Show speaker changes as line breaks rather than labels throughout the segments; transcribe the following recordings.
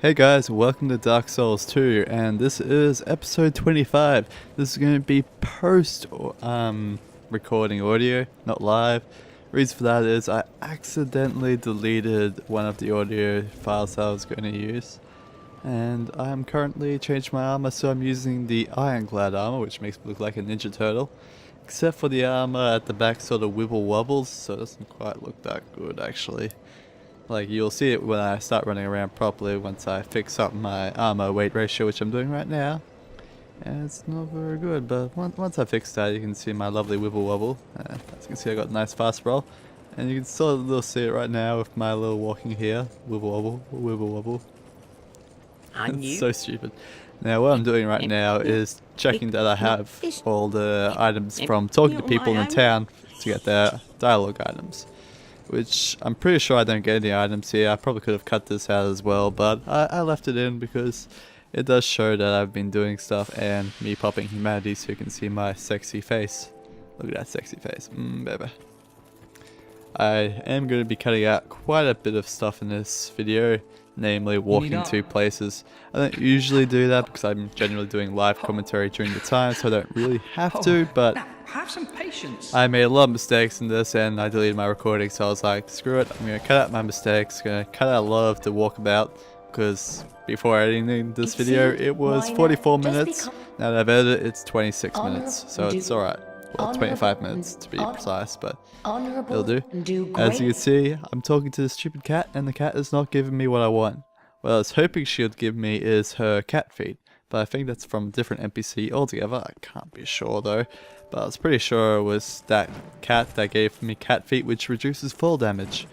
Hey guys, welcome to Darksouls 2, and this is episode 25. This is going to be post recording audio, not live. Reason for that is I accidentally deleted one of the audio files I was going to use. And I am currently changing my armor, so I'm using the ironclad armor, which makes me look like a ninja turtle. Except for the armor at the back sort of wibble wobbles, so it doesn't quite look that good actually. Like, you'll see it when I start running around properly once I fix up my armor weight ratio, which I'm doing right now. And it's not very good, but once I fix that, you can see my lovely wibble wobble. As you can see, I got a nice fast roll. And you can still see it right now with my little walking here. Wibble wobble, wibble wobble. It's so stupid. Now what I'm doing right now is checking that I have all the items from talking to people in the town to get their dialogue items. Which I'm pretty sure I don't get any items here. I probably could have cut this out as well, but I left it in because it does show that I've been doing stuff and me popping humanity so you can see my sexy face. Look at that sexy face. Baby. I am going to be cutting out quite a bit of stuff in this video, namely walking to places. I don't usually do that because I'm generally doing live commentary during the time, so I don't really have to, but
have some patience.
I made a lot of mistakes in this and I deleted my recording, so I was like, screw it, I'm going to cut out my mistakes, going to cut out a lot of the walkabout, because before editing this video it was 44 minutes, now that I've edited it, it's 26 minutes, so it's alright. Well, 25 minutes to be precise, but it'll do. As you can see, I'm talking to the stupid cat and the cat is not giving me what I want. What I was hoping she would give me is her cat feed, but I think that's from a different NPC altogether. I can't be sure though, but I was pretty sure it was that cat that gave me cat feet, which reduces fall damage.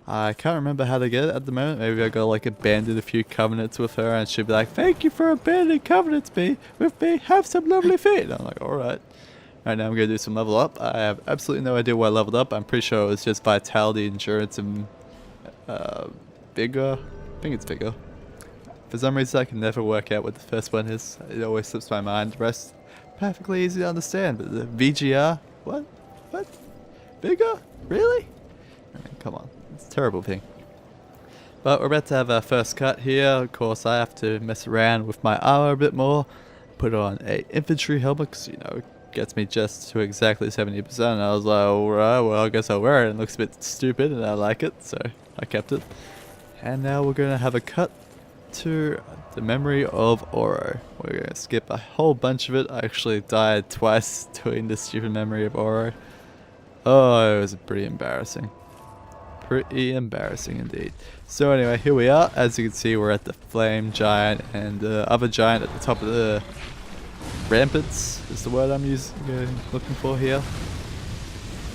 I can't remember how to get it at the moment. Maybe I got like abandoned a few covenants with her and she'd be like, thank you for abandoning covenants with me, have some lovely feet. And I'm like, alright. Right now I'm going to do some level up. I have absolutely no idea why I leveled up. I'm pretty sure it was just vitality, endurance, and vigor. I think it's vigor. For some reason I can never work out what the first one is. It always slips my mind. The rest perfectly easy to understand. But the VGR? What? What? Vigor? Really? I mean, come on. It's a terrible thing. But we're about to have our first cut here. Of course I have to mess around with my armor a bit more. Put on a infantry helmet because, you know, gets me just to exactly 70%, and I was like, alright, well I guess I'll wear it. It looks a bit stupid and I like it, so I kept it. And now we're going to have a cut to the memory of Oro. We're going to skip a whole bunch of it. I actually died twice doing the stupid memory of Oro. Oh, it was pretty embarrassing. Pretty embarrassing indeed. So anyway, here we are. As you can see, we're at the flame giant and the other giant at the top of the ramparts is the word I'm looking for here.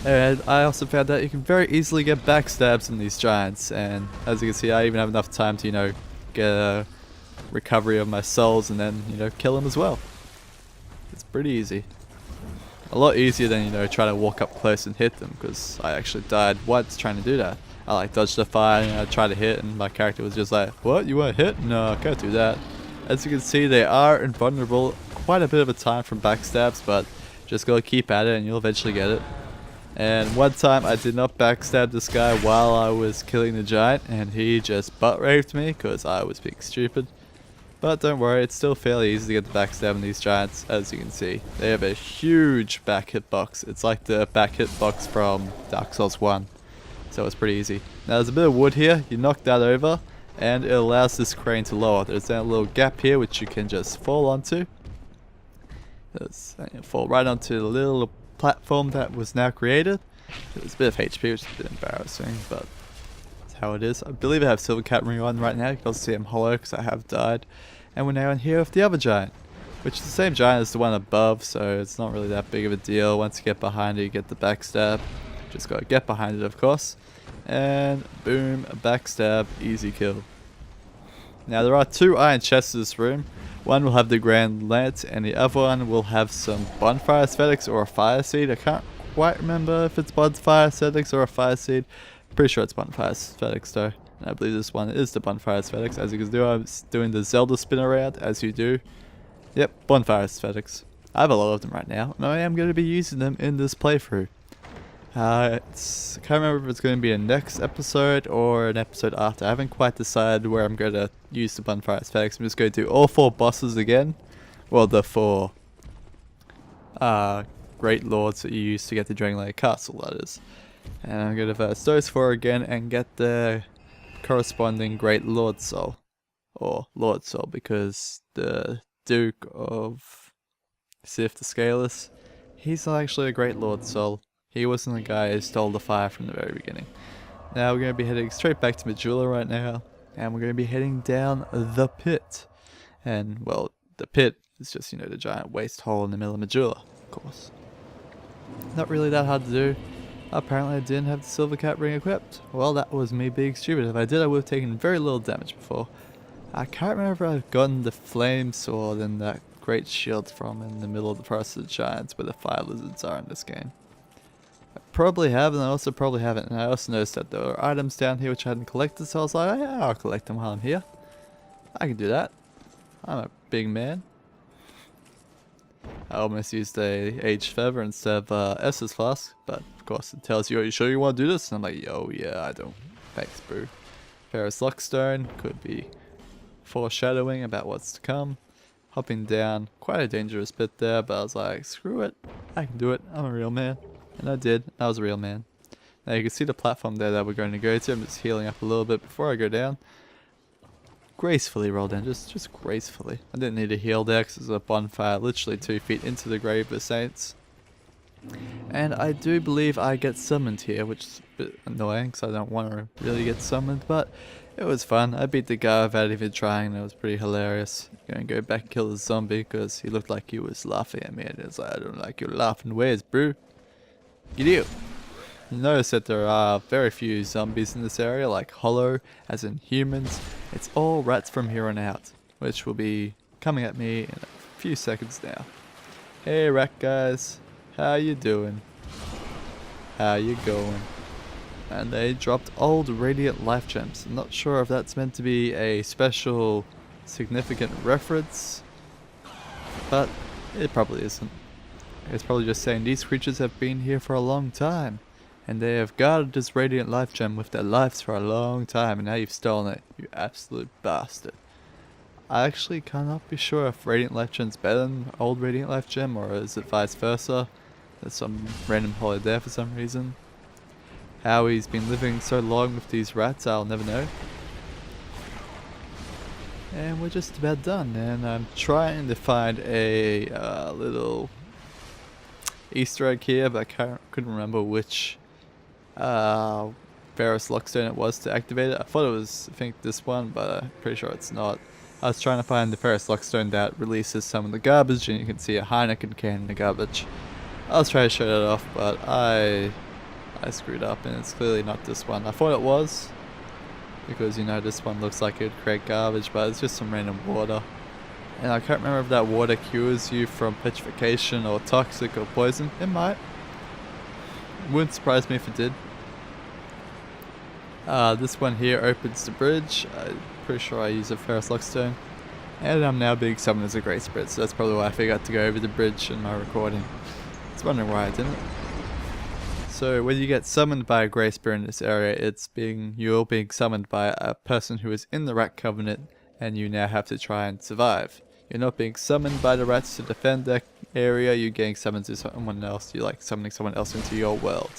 And I also found out you can very easily get backstabs in these giants, and as you can see I even have enough time to, you know, get a recovery of my souls and then, you know, kill them as well. It's pretty easy. A lot easier than, you know, trying to walk up close and hit them, because I actually died once trying to do that. I like dodged the fire and I tried to hit and my character was just like, what, you want to hit? No, I can't do that. As you can see, they are invulnerable quite a bit of a time from backstabs, but just gotta keep at it and you'll eventually get it. And one time I did not backstab this guy while I was killing the giant, and he just butt raped me because I was being stupid. But don't worry, it's still fairly easy to get the backstab in these giants. As you can see, they have a huge back hitbox. It's like the back hitbox from Darksouls 1, so it's pretty easy. Now there's a bit of wood here, you knock that over and it allows this crane to lower. There's that little gap here which you can just fall onto. Fall right onto the little platform that was now created. There's a bit of HP, which is a bit embarrassing, but that's how it is. I believe I have Silver Cat ring on right now. You can also see I'm hollow because I have died. And we're now in here with the other giant, which is the same giant as the one above, so it's not really that big of a deal. Once you get behind it, you get the backstab. Just gotta get behind it, of course. And boom, a backstab, easy kill. Now there are two iron chests in this room. One will have the Grand Lance and the other one will have some bonfire aesthetics or a fire seed. I can't quite remember if it's bonfire aesthetics or a fire seed. Pretty sure it's bonfire aesthetics though. And I believe this one is the bonfire aesthetics. As you can do, I'm doing the Zelda spin around as you do. Yep, bonfire aesthetics. I have a lot of them right now and I am going to be using them in this playthrough. I can't remember if it's going to be a next episode or an episode after. I haven't quite decided where I'm going to use the bonfire aesthetics. I'm just going to do all 4 bosses again. Well, the 4 great lords that you use to get the Dragonlair Castle, that is. And I'm going to verse those 4 again and get the corresponding Great Lord Soul. Or Lord Soul, because the Duke of Sif the Scaleless, he's not actually a Great Lord Soul. He wasn't the guy who stole the fire from the very beginning. Now we're going to be heading straight back to Majula right now. And we're going to be heading down the pit. And, well, the pit is just, you know, the giant waste hole in the middle of Majula, of course. Not really that hard to do. Apparently I didn't have the silver cat ring equipped. Well, that was me being stupid. If I did, I would have taken very little damage before. I can't remember if I've gotten the flame sword and that great shield from in the middle of the Forest of the Giants where the fire lizards are in this game. I probably have, and I also probably haven't. And I also noticed that there were items down here which I hadn't collected, so I was like, oh, yeah, I'll collect them while I'm here. I can do that. I'm a big man. I almost used a aged feather instead of Essus flask, but of course it tells you, are you sure you want to do this? And I'm like, yo, yeah, I don't. Thanks, boo. Pharros Luckstone could be foreshadowing about what's to come. Hopping down, quite a dangerous bit there, but I was like, screw it, I can do it, I'm a real man. And I did, I was a real man. Now you can see the platform there that we're going to go to. I'm just healing up a little bit before I go down. Gracefully roll down, just gracefully. I didn't need to heal there because there's a bonfire literally 2 feet into the grave of the saints. And I do believe I get summoned here, which is a bit annoying because I don't want to really get summoned, but it was fun. I beat the guy without even trying, and it was pretty hilarious. I'm going to go back and kill the zombie because he looked like he was laughing at me, and it's like, I don't like your laughing ways, bro. Get out. You notice that there are very few zombies in this area, like hollow, as in humans. It's all rats from here on out, which will be coming at me in a few seconds now. Hey rat guys, how you doing? How you going? And they dropped old radiant life gems. I'm not sure if that's meant to be a special significant reference, but it probably isn't. It's probably just saying these creatures have been here for a long time. And they have guarded this radiant life gem with their lives for a long time, and now you've stolen it, you absolute bastard. I actually cannot be sure if radiant life gem's better than old radiant life gem, or is it vice versa. There's some random hole there for some reason. How he's been living so long with these rats, I'll never know. And we're just about done, and I'm trying to find a little Easter egg here, but I couldn't remember which Pharros Luckstone it was to activate it. I thought it was, I think, this one, but I'm pretty sure it's not. I was trying to find the Pharros Luckstone that releases some of the garbage, and you can see a Heineken can in the garbage. I was trying to show that off, but I screwed up, and it's clearly not this one. I thought it was, because, you know, this one looks like it would create garbage, but it's just some random water. And I can't remember if that water cures you from petrification or toxic or poison. It might. Wouldn't surprise me if it did. This one here opens the bridge. I'm pretty sure I use a Pharros Luckstone. And I'm now being summoned as a Great Spirit, so that's probably why I forgot to go over the bridge in my recording. I was wondering why I didn't. So when you get summoned by a Great Spirit in this area, you're being summoned by a person who is in the Rat Covenant, and you now have to try and survive. You're not being summoned by the rats to defend that area, you're getting summoned to someone else. You're like summoning someone else into your world.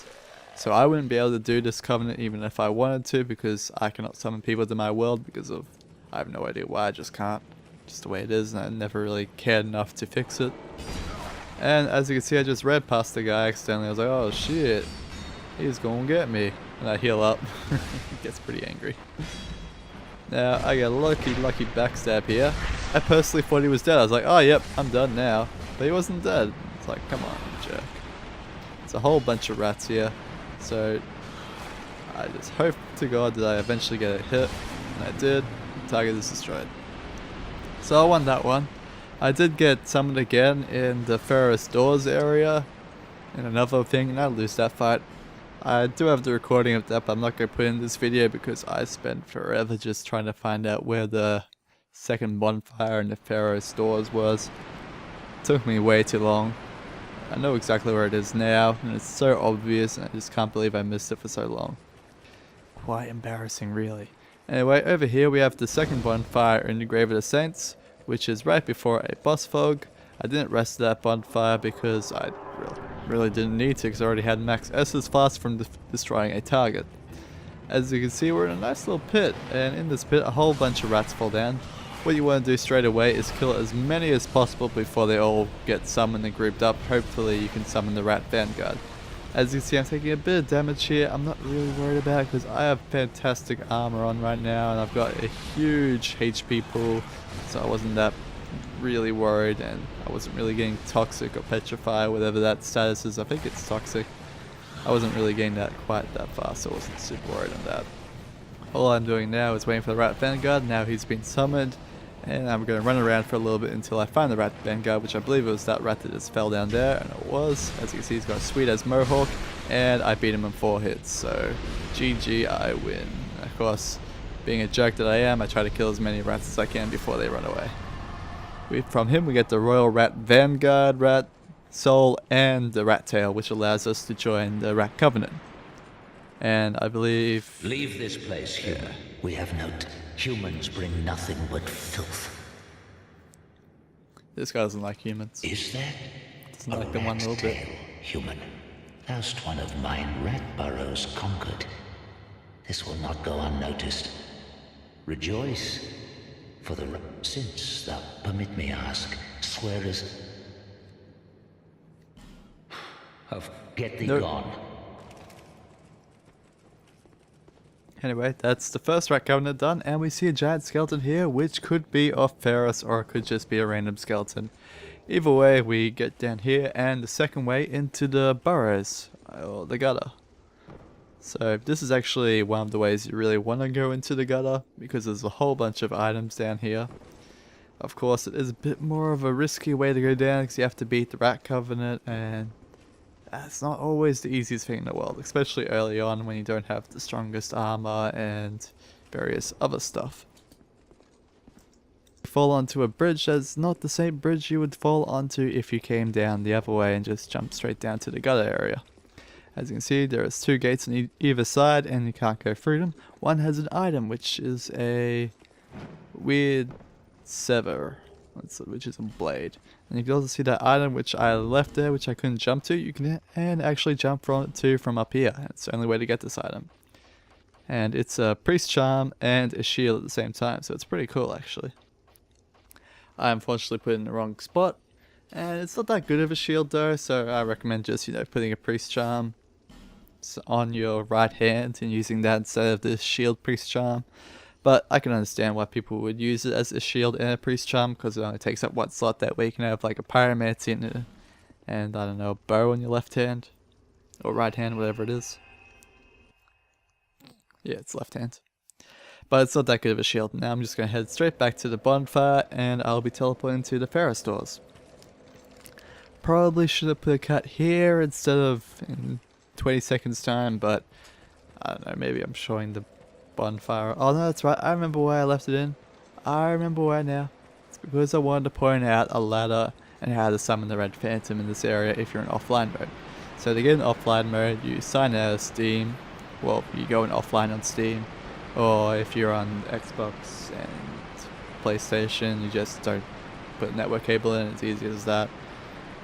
So I wouldn't be able to do this covenant even if I wanted to, because I cannot summon people to my world because of, I have no idea why, I just can't. Just the way it is, and I never really cared enough to fix it. And as you can see, I just read past the guy accidentally. I was like, oh shit, he's gonna get me. And I heal up. He gets pretty angry. Now, I get a lucky backstab here. I personally thought he was dead. I was like, oh yep, I'm done now. But he wasn't dead. It's like, come on, jerk. There's a whole bunch of rats here. So, I just hope to God that I eventually get a hit. And I did. The target is destroyed. So I won that one. I did get summoned again in the Pharros Doors area. In another thing, and I lose that fight. I do have the recording of that, but I'm not going to put in this video because I spent forever just trying to find out where the second bonfire in the Pharros Doors was. It took me way too long. I know exactly where it is now, and it's so obvious, and I just can't believe I missed it for so long. Quite embarrassing, really. Anyway, over here we have the second bonfire in the Grave of the Saints, which is right before a boss fog. I didn't rest that bonfire because I really didn't need to, because I already had max S's fast from destroying a target. As you can see, we're in a nice little pit, and in this pit a whole bunch of rats fall down. What you want to do straight away is kill as many as possible before they all get summoned and grouped up. Hopefully you can summon the rat vanguard. As you can see, I'm taking a bit of damage here. I'm not really worried about it because I have fantastic armor on right now, and I've got a huge HP pool, so I wasn't that really worried, and I wasn't really getting toxic or petrified, whatever that status is. I think it's toxic. I wasn't really getting that quite that far, so I wasn't super worried on that. All I'm doing now is waiting for the rat vanguard. Now he's been summoned, and I'm going to run around for a little bit until I find the rat vanguard, which I believe it was that rat that just fell down there, and it was. As you can see, he's got a sweet as mohawk, and I beat him in 4 hits, so GG, I win. Of course, being a jerk that I am, I try to kill as many rats as I can before they run away. From him we get the Royal Rat Vanguard, Rat Soul, and the Rat Tail, which allows us to join the Rat Covenant. And I believe...
Leave this place, human. Yeah. We have note. Humans bring nothing but filth.
This guy doesn't like humans.
Is that?
Doesn't like them one little bit.
Human. Last one of mine rat burrows conquered. This will not go unnoticed. Rejoice. For the since thou permit me ask, swear as... Get thee gone.
Anyway, that's the first rat covenant done, and we see a giant skeleton here, which could be of Pharros, or it could just be a random skeleton. Either way, we get down here, and the second way into the burrows, or the gutter. So this is actually one of the ways you really want to go into the gutter, because there's a whole bunch of items down here. Of course, it is a bit more of a risky way to go down, because you have to beat the rat covenant, and it's not always the easiest thing in the world, especially early on when you don't have the strongest armor and various other stuff. You fall onto a bridge that's not the same bridge you would fall onto if you came down the other way and just jumped straight down to the gutter area. As you can see, there is 2 gates on either side, and you can't go through them. One has an item, which is a weird sever, which is a blade. And you can also see that item which I left there, which I couldn't jump to. You can actually jump from up here. It's the only way to get this item. And it's a priest charm and a shield at the same time, so it's pretty cool actually. I unfortunately put it in the wrong spot, and it's not that good of a shield though, so I recommend just, putting a priest charm on your right hand and using that instead of this shield priest charm. But I can understand why people would use it as a shield and a priest charm, because it only takes up 1 slot. That way you can have like a pyromancy and I don't know, a bow on your left hand or right hand, whatever it is. Yeah, it's left hand. But it's not that good of a shield. Now I'm just going to head straight back to the bonfire, and I'll be teleporting to the Pharros doors. Probably should have put a cut here instead of in 20 seconds time, but I don't know, maybe I'm showing the bonfire. Oh no, that's right, I remember why I left it in. I remember why now. It's because I wanted to point out a ladder and how to summon the red phantom in this area if you're in offline mode. So to get in offline mode, you sign out of Steam. Well, you go in offline on Steam, or if you're on Xbox and PlayStation, you just don't put a network cable in. It's easy as that.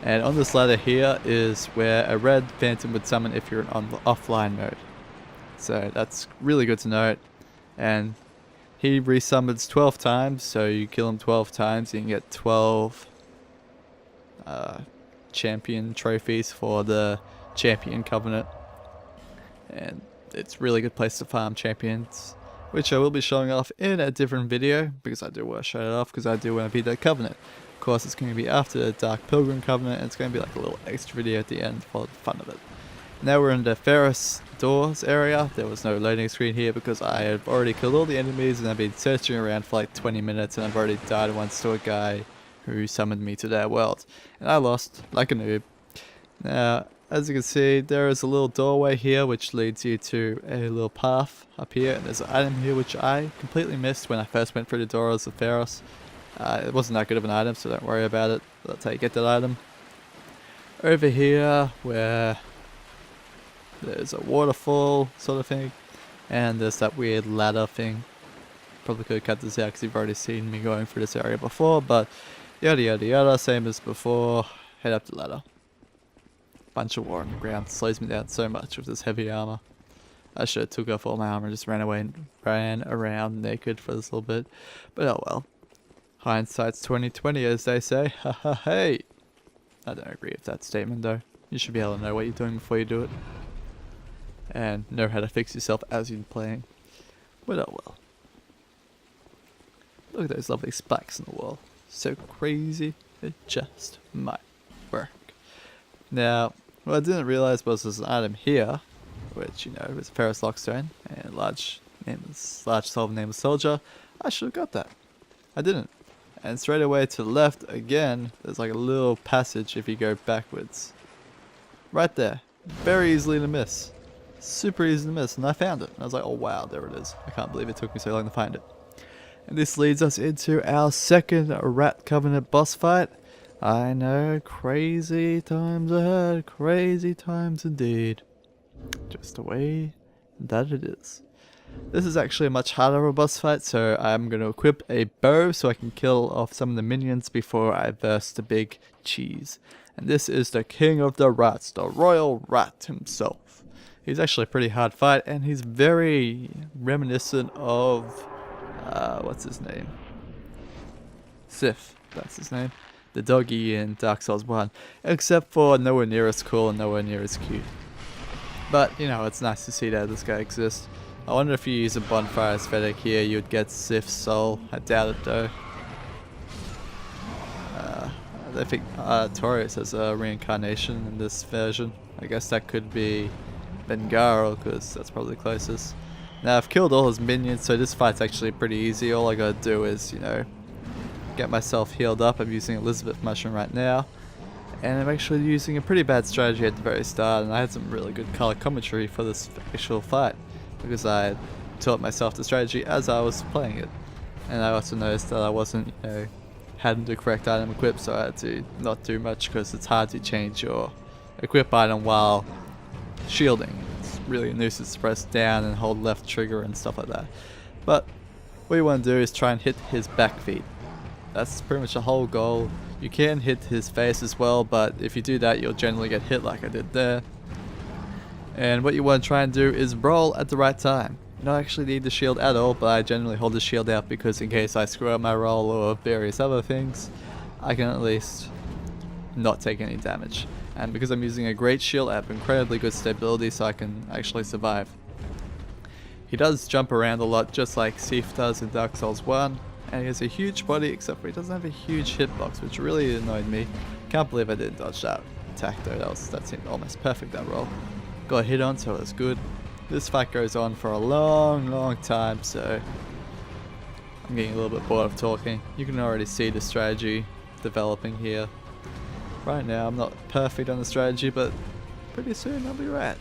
And on this ladder here is where a red phantom would summon if you're on offline mode. So that's really good to note. And he resummons 12 times, so you kill him 12 times, you can get 12 champion trophies for the champion covenant. And it's a really good place to farm champions, which I will be showing off in a different video, because I do want to show it off, because I do want to beat the covenant. Of course, it's going to be after the Dark Pilgrim covenant, and it's going to be like a little extra video at the end for the fun of it. Now we're in the Pharros doors area. There was no loading screen here because I have already killed all the enemies, and I've been searching around for like 20 minutes, and I've already died once to a guy who summoned me to their world. And I lost like a noob. Now, as you can see, there is a little doorway here which leads you to a little path up here, and there's an item here which I completely missed when I first went through the doors of Pharros. It wasn't that good of an item, so don't worry about it. That's how you get that item. over here where there's a waterfall sort of thing, and there's that weird ladder thing. Probably could have cut this out because you've already seen me going through this area before, but yada yada yada, same as before. Head up the ladder. Bunch of war on the ground slows me down so much with this heavy armor. I should have took off all my armor and just ran away and ran around naked for this little bit, but oh well. Hindsight's 20/20, as they say. Ha ha hey. I don't agree with that statement though. You should be able to know what you're doing before you do it, and know how to fix yourself as you're playing. But oh well. Look at those lovely spikes in the wall. So crazy, it just might work. Now, what I didn't realize was there's an item here, which, you know, was a Pharros lockstone and large soul nameless soldier. I should have got that. I didn't. And straight away to the left again, there's like a little passage if you go backwards. Right there. Very easily to miss. Super easy to miss, and I found it. And I was like, oh wow, there it is. I can't believe it took me so long to find it. And this leads us into our second Rat Covenant boss fight. I know, crazy times ahead, crazy times indeed. Just the way that it is. This is actually a much harder of a boss fight, so I'm going to equip a bow so I can kill off some of the minions before I verse the big cheese. And this is the king of the rats, the royal rat himself. He's actually a pretty hard fight, and he's very reminiscent of what's his name? Sif, that's his name. The doggy in Darksouls 1. Except for nowhere near as cool and nowhere near as cute. But, you know, it's nice to see that this guy exists. I wonder if you use a bonfire aesthetic here, you'd get Sif's soul. I doubt it though. I think Taurus has a reincarnation in this version. I guess that could be Bengaro, because that's probably the closest. Now I've killed all his minions, so this fight's actually pretty easy. All I gotta do is, you know, get myself healed up. I'm using Elizabeth Mushroom right now. And I'm actually using a pretty bad strategy at the very start, and I had some really good color commentary for this actual fight. Because I taught myself the strategy as I was playing it. And I also noticed that I wasn't, you know, hadn't the correct item equipped, so I had to not do much because it's hard to change your equip item while shielding. It's really a nuisance to press down and hold left trigger and stuff like that. But what you want to do is try and hit his back feet. That's pretty much the whole goal. You can hit his face as well, but if you do that you'll generally get hit like I did there. And what you want to try and do is roll at the right time. You don't actually need the shield at all, but I generally hold the shield out because in case I screw up my roll or various other things, I can at least not take any damage. And because I'm using a great shield, I have incredibly good stability so I can actually survive. He does jump around a lot just like Sif does in Dark Souls 1, and he has a huge body except for he doesn't have a huge hitbox, which really annoyed me. Can't believe I didn't dodge that attack though, that seemed almost perfect, that roll. Got hit on, so it was good. This fight goes on for a long time, so I'm getting a little bit bored of talking. You can already see the strategy developing here. Right now I'm not perfect on the strategy, but pretty soon I'll be right.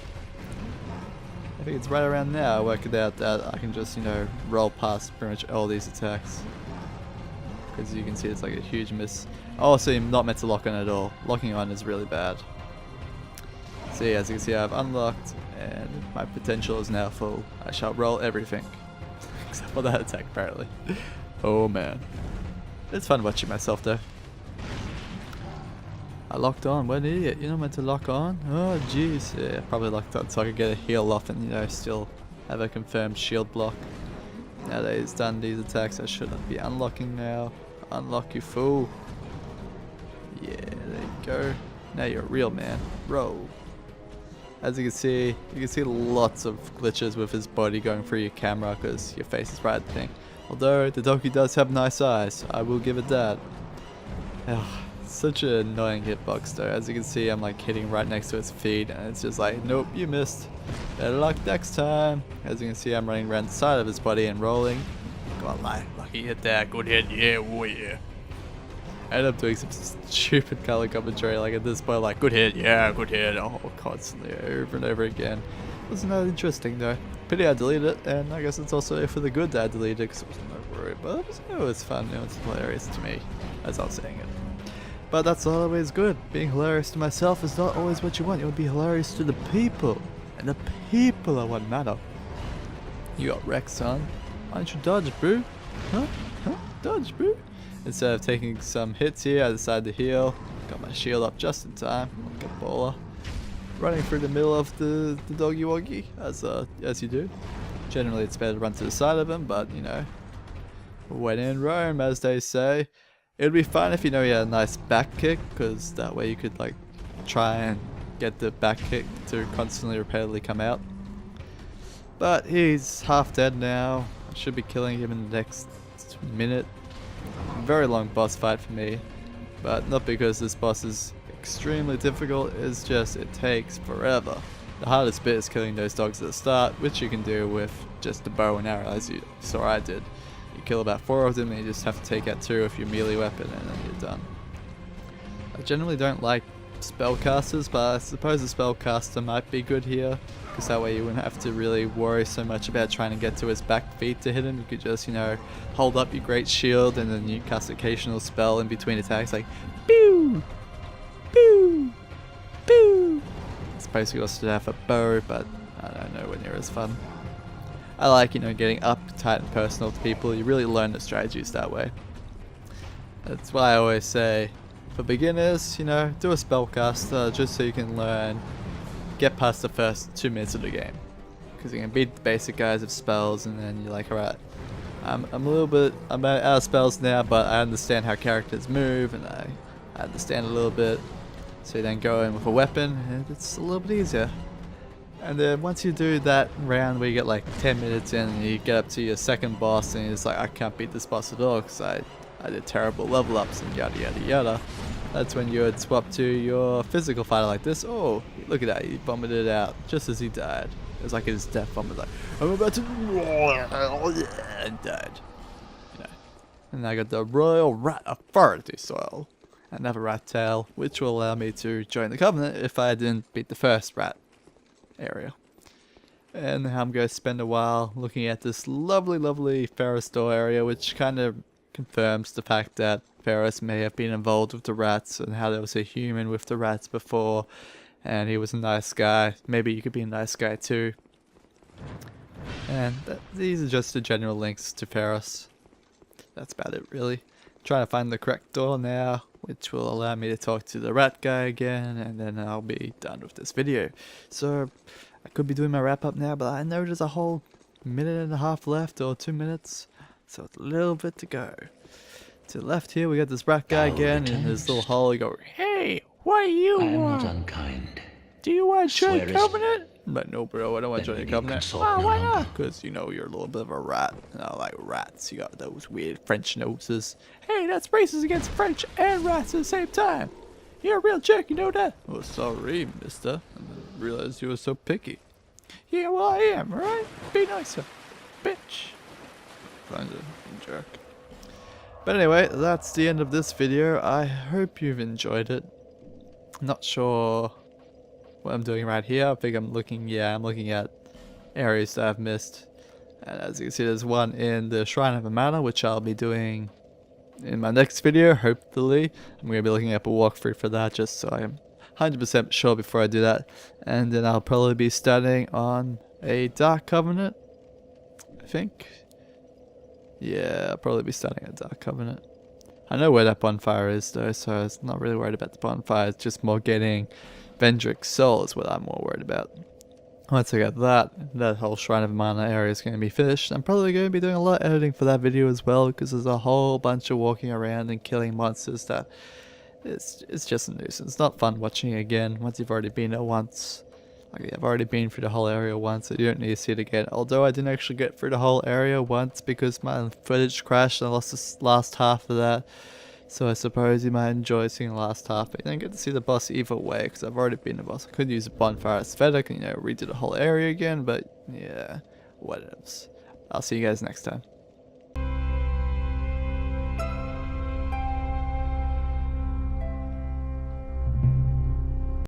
I think it's right around now I work it out that I can just, you know, roll past pretty much all these attacks. Because you can see it's like a huge miss. Also, you're not meant to lock on at all. Locking on is really bad. See, as you can see, I've unlocked and my potential is now full. I shall roll everything. Except for that attack, apparently. Oh man. It's fun watching myself though. I locked on, what an idiot. You're not meant to lock on? Oh jeez. Yeah, probably locked on so I could get a heal off and, you know, still have a confirmed shield block. Now that he's done these attacks, I shouldn't be unlocking now. Unlock, you fool. Yeah, there you go. Now you're a real man. Roll. As you can see lots of glitches with his body going through your camera because your face is right at the thing. Although the donkey does have nice eyes, I will give it that. Ugh, such an annoying hitbox though. As you can see, I'm like hitting right next to its feet and it's just like, nope, you missed. Better luck next time. As you can see, I'm running around the side of his body and rolling. Go on, lucky hit there, good hit, yeah, oh yeah. I ended up doing some stupid color commentary like at this point, like good hit, yeah, good hit, oh, constantly over and over again. Wasn't that interesting though. Pity I deleted it, and I guess it's also for the good that I deleted it because it wasn't no worry, but it was fun, it was hilarious to me as I was saying it. But that's not always good. Being hilarious to myself is not always what you want. You want to be hilarious to the people. And the people are what matter. You got Rex, son. Why don't you dodge, bro? Huh? Dodge, bro? Instead of taking some hits here, I decided to heal. Got my shield up just in time. Like a baller. Running through the middle of the doggy woggy, as you do. Generally, it's better to run to the side of him, but you know, when in Rome, as they say. It would be fun if you know you had a nice back kick, because that way you could like try and get the back kick to constantly repeatedly come out. But he's half dead now. I should be killing him in the next minute. Very long boss fight for me, but not because this boss is extremely difficult, it's just it takes forever. The hardest bit is killing those dogs at the start, which you can do with just the bow and arrow, as you saw I did. You kill about 4 of them and you just have to take out 2 with your melee weapon and then you're done. I generally don't like spellcasters, but I suppose a spellcaster might be good here, because that way you wouldn't have to really worry so much about trying to get to his back feet to hit him. You could just, you know, hold up your great shield and then you cast an occasional spell in between attacks like pew, pew, pew. I suppose you also have a bow, but I don't know, when near as fun. I like, you know, getting up tight and personal to people. You really learn the strategies that way. That's why I always say, for beginners, you know, do a spellcaster just so you can learn, get past the first 2 minutes of the game. Because you can beat the basic guys with spells and then you're like, alright, I'm out of spells now, but I understand how characters move and I understand a little bit. So you then go in with a weapon and it's a little bit easier. And then once you do that round where you get like 10 minutes in and you get up to your second boss and you're just like, I can't beat this boss at all because I did terrible level ups and yada yada yada. That's when you would swap to your physical fighter like this. Oh, look at that, he vomited out just as he died. It was like his death vomit, like, I'm about to and died. You know. And I got the Royal Rat Authority Soil. Another rat tail, which will allow me to join the Covenant if I didn't beat the first rat area. And now I'm going to spend a while looking at this lovely Pharros door area, which kind of confirms the fact that Pharros may have been involved with the rats and how there was a human with the rats before and he was a nice guy. Maybe you could be a nice guy too. And these are just the general links to Pharros. That's about it really. Trying to find the correct door now, which will allow me to talk to the rat guy again, and then I'll be done with this video. So I could be doing my wrap up now, but I know there's a whole minute and a half left, or 2 minutes, so it's a little bit to go. To the left here we got this rat guy again in his little hole. You go, hey, what do you want?
I am not unkind.
Do you want to join
Swear
Covenant? But no, bro, I don't want to
Then
join the
we
Covenant.
consult
Wow,
no
why
longer.
not? Because, you know, you're a little bit of a rat. And I like rats. You got those weird French noses. Hey, that's racist against French and rats at the same time. You're a real jerk, you know that? Oh, sorry, mister. I didn't realize you were so picky. Yeah, well, I am, alright? Be nicer. Bitch. Kind of a jerk. But anyway, that's the end of this video. I hope you've enjoyed it. Not sure what I'm doing right here. I think I'm looking at areas that I've missed. And as you can see, there's one in the Shrine of Amana, which I'll be doing in my next video, hopefully. I'm going to be looking up a walkthrough for that, just so I'm 100% sure before I do that. And then I'll probably be starting on a Dark Covenant, I think. Yeah, I'll probably be starting a Dark Covenant. I know where that bonfire is though, so I was not really worried about the bonfire. It's just more getting Vendrick's soul is what I'm more worried about. Once I get that whole Shrine of Mana area is going to be finished. I'm probably going to be doing a lot of editing for that video as well, because there's a whole bunch of walking around and killing monsters that it's just a nuisance. It's not fun watching it again once you've already been there once. Like, I've already been through the whole area once, so you don't need to see it again. Although I didn't actually get through the whole area once because my footage crashed and I lost the last half of that. So I suppose you might enjoy seeing the last half, but you don't get to see the boss either way because I've already been the boss. I could use a bonfire aesthetic and, you know, redo the whole area again, but yeah, whatevs. I'll see you guys next time.